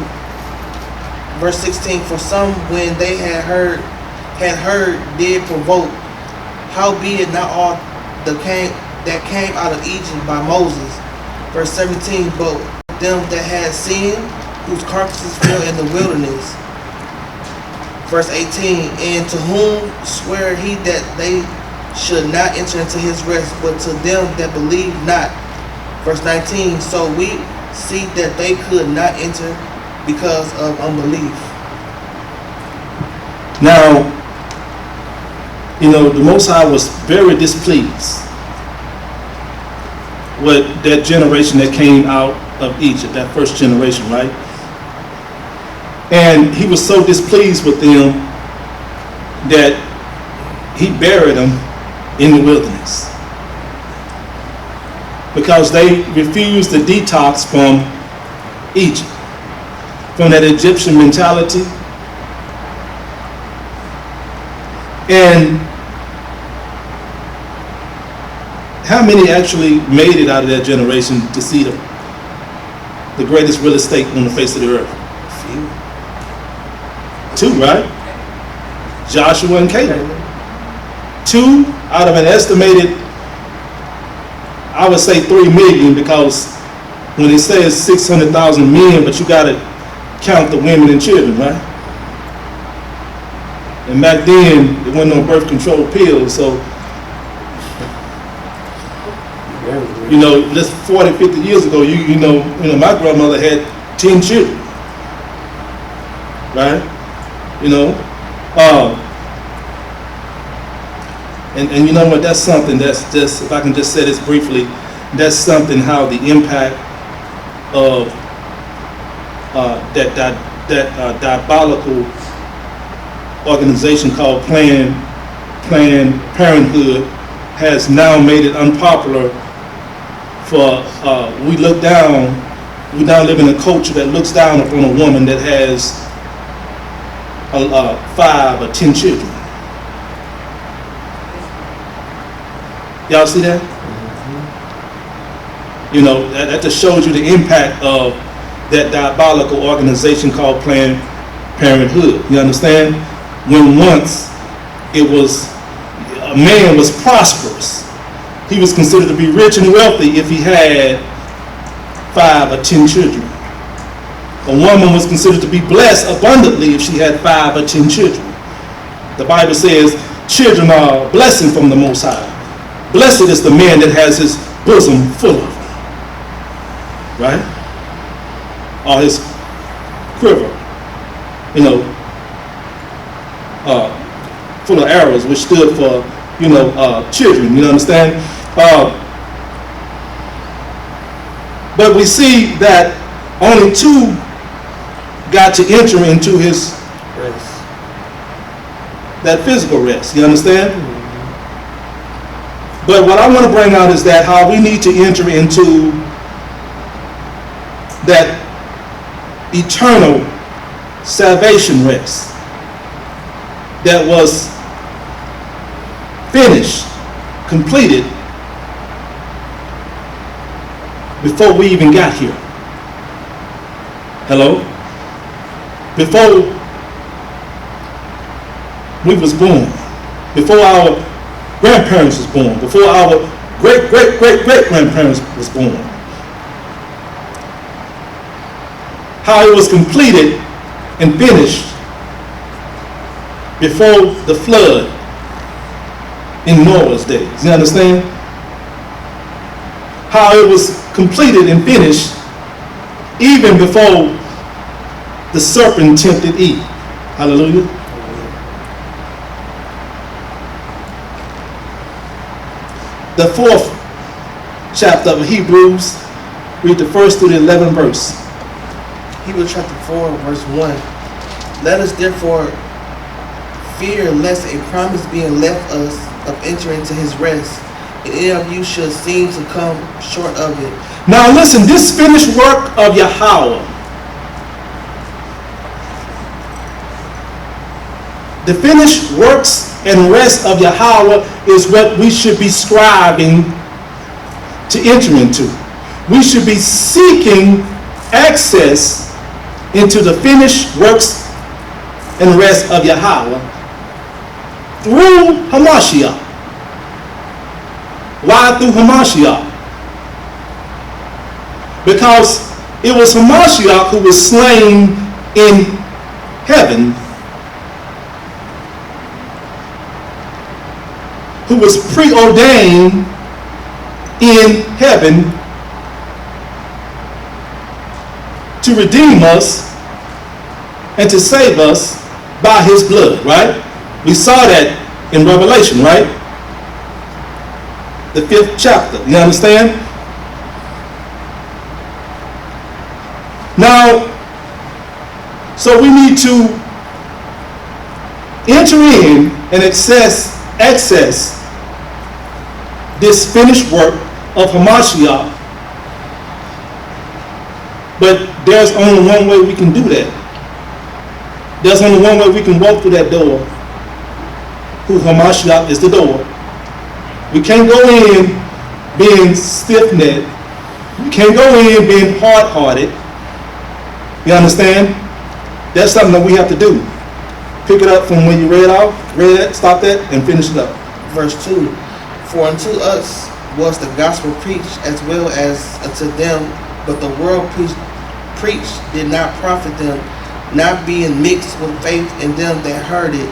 Verse 16. For some, when they had heard, did provoke. Howbeit not all that came out of Egypt by Moses. Verse 17, but them that had sinned, whose carcasses fell in the wilderness. Verse 18, and to whom swear he that they should not enter into his rest, but to them that believe not. Verse 19, so we see that they could not enter because of unbelief. Now, the Most High was very displeased with that generation that came out of Egypt, that first generation, right? And he was so displeased with them that he buried them in the wilderness because they refused to detox from Egypt, from that Egyptian mentality. And how many actually made it out of that generation to see the greatest real estate on the face of the earth? Two, right? Joshua and Caleb. 2 out of an estimated, I would say 3 million, because when it says 600,000 men, but you got to count the women and children, right? And back then, there wasn't no birth control pills, so just 40, 50 years ago, my grandmother had 10 children, right? And you know what? That's something that's just, if I can just say this briefly, that's something how the impact of that diabolical organization called Planned Parenthood has now made it unpopular for we now live in a culture that looks down upon a woman that has 5 or 10 children. Y'all see that? That just shows you the impact of that diabolical organization called Planned Parenthood. You understand? When once a man was prosperous, he was considered to be rich and wealthy if he had 5 or 10 children. A woman was considered to be blessed abundantly if she had 5 or 10 children. The Bible says children are a blessing from the Most High. Blessed is the man that has his bosom full of them, right? Or his quiver, full of arrows, which stood for, children, you understand? But we see that only 2 got to enter into his Rest. that physical rest, you understand? But what I want to bring out is that how we need to enter into that eternal salvation rest that was finished, completed before we even got here. Hello? Before we was born, before our grandparents was born, before our great-great-great-great-grandparents was born. How it was completed and finished before the flood in Noah's days. You understand? How it was completed and finished even before the serpent tempted Eve. Hallelujah. The 4th chapter of Hebrews, read the 1st through the 11th verse. Hebrews chapter 4, verse 1. Let us therefore fear lest a promise being left us of entering into his rest, and any of you should seem to come short of it. Now listen, this finished work of YAH'S, the finished works and rest of YAH'S is what we should be striving to enter into. We should be seeking access into the finished works and rest of YAH'S through Hamashiach. Why through Hamashiach? Because it was Hamashiach who was slain in heaven, who was preordained in heaven to redeem us and to save us by his blood, right? We saw that in Revelation, right? The 5th chapter, you understand? Now, so we need to enter in and access this finished work of Hamashiach. But there's only one way we can do that. There's only one way we can walk through that door, who Hamashiach is the door. We can't go in being stiff-necked. We can't go in being hard-hearted. You understand? That's something that we have to do. Pick it up from when you read it, stop that, and finish it up. Verse 2. For unto us was the gospel preached as well as unto them, but the world preached did not profit them, not being mixed with faith in them that heard it.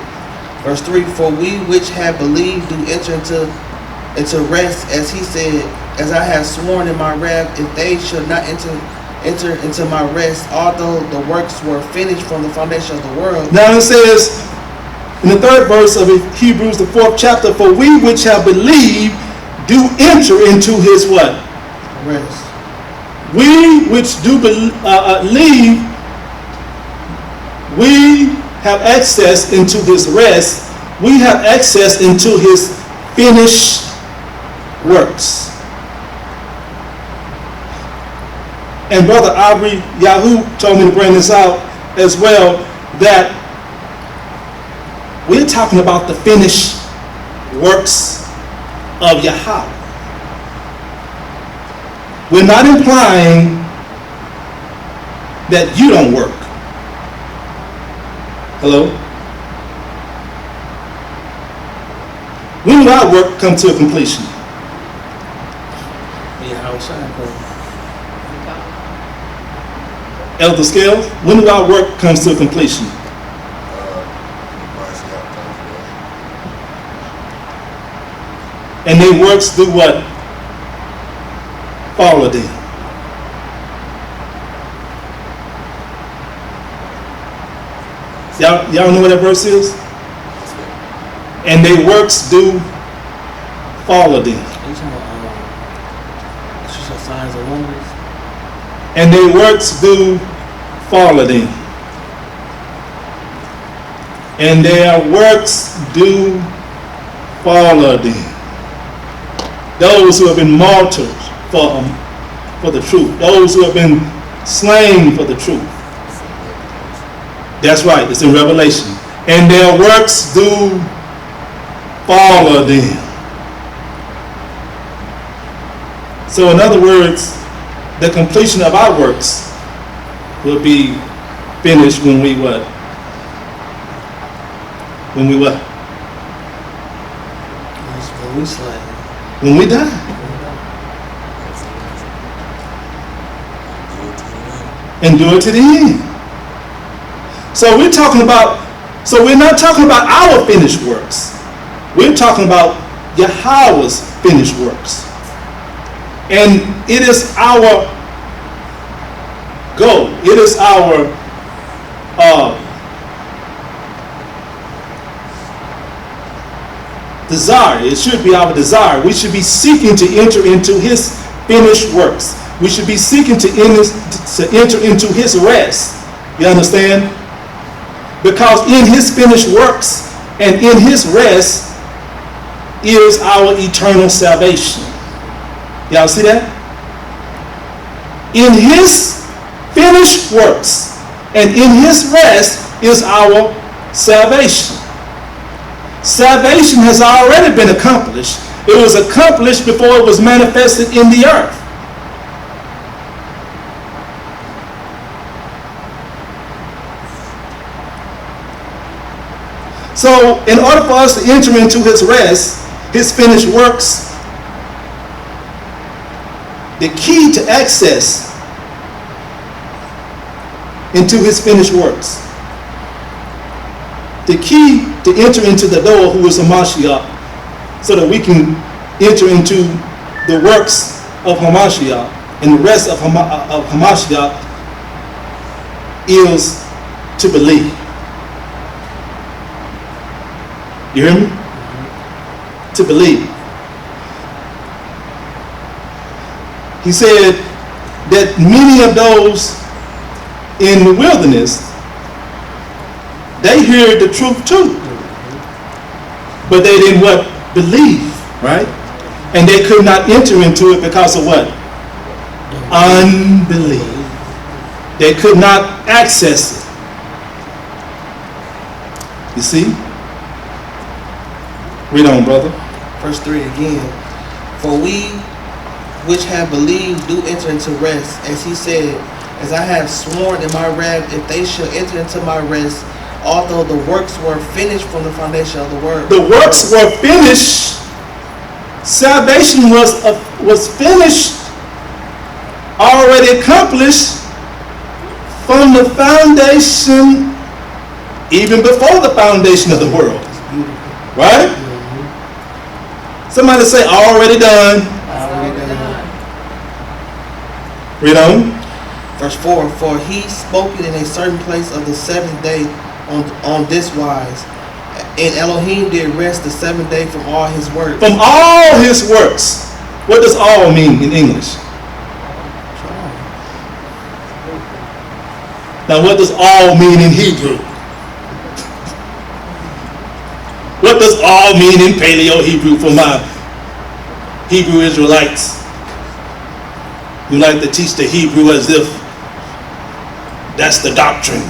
Verse 3. For we which have believed do enter into rest, as he said, as I have sworn in my wrath, if they should not enter into my rest, although the works were finished from the foundation of the world. Now it says in the 3rd verse of Hebrews, the 4th chapter, for we which have believed do enter into his what? Rest. We which do believe, we have access into his rest. We have access into his finished works. And Brother Aubrey Yahoo told me to bring this out as well, that we're talking about the finished works of YAH. We're not implying that you don't work. Hello? When will our work come to a completion? Yeah, how shine. Elder Scales, when will our work come to a completion? And their works do what? Follow them. Y'all know what that verse is? And their works do follow them. Signs and wonders. And their works do follow them. And their works do follow them. Those who have been martyred for the truth. Those who have been slain for the truth. That's right, it's in Revelation. And their works do follow them. So in other words, the completion of our works will be finished when we what? When we what? When we slay. When we die. Endure to the end. So we're not talking about our finished works. We're talking about YAH's finished works. And it is our goal. It is our desire. It should be our desire. We should be seeking to enter into his finished works. We should be seeking to enter into his rest. You understand? Because in his finished works and in his rest is our eternal salvation. Y'all see that? In his finished works and in his rest is our salvation. Salvation has already been accomplished. It was accomplished before it was manifested in the earth. So, in order for us to enter into his rest, his finished works, the key to access into his finished works. The key to enter into the door, who is Hamashiach, so that we can enter into the works of Hamashiach and the rest of Hamashiach, is to believe. You hear me? To believe. He said that many of those in the wilderness, they heard the truth too, but they didn't what? Believe, right? And they could not enter into it because of what? Unbelief. They could not access it. You see? Read on, brother. Verse 3 again. For we which have believed do enter into rest, as he said, as I have sworn in my wrath, if they shall enter into my rest, although the works were finished from the foundation of the world. The works were finished. Salvation was finished, already accomplished from the foundation, even before the foundation of the world. Right? Somebody say, already done. Already done. Read on. Verse 4, for he spoke it in a certain place of the seventh day on this wise. And Elohim did rest the seventh day from all his works. From all his works. What does all mean in English? Now what does all mean in Hebrew? What does all mean in Paleo Hebrew for my Hebrew Israelites who like to teach the Hebrew as if that's the doctrine?